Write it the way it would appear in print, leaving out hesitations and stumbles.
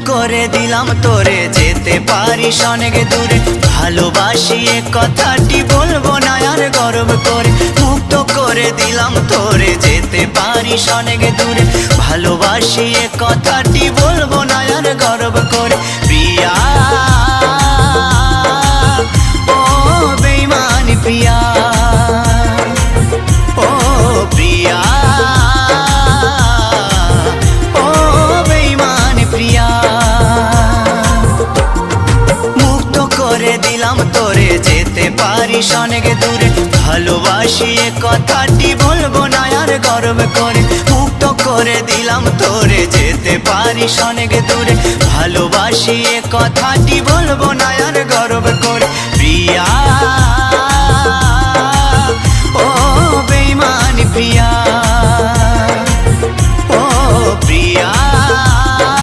করে দিলাম তোরে, যেতে পারিস অনেক দূরে। ভালোবাসি এ কথাটি বলবো না আর গর্ব করে। মুক্ত করে দিলাম তোরে, যেতে পারিস অনেক দূরে। ভালোবাসি এ কথাটি বলবো না আর গর্ব করে। প্রিয়া ও বেঈমান প্রিয়া, ও প্রিয়া ও বেঈমান প্রিয়া। মুক্ত করে দিলাম তোরে, যেতে পারিস অনেক দূরে। ভালোবাসি এ কথাটি বলবো না আর গর্ব করে। মুক্ত করে দিলাম তোরে, যেতে পারিস অনেক দূরে। ভালোবাসি এ কথাটি বলবো না আর গর্ব করে। প্রিয়া।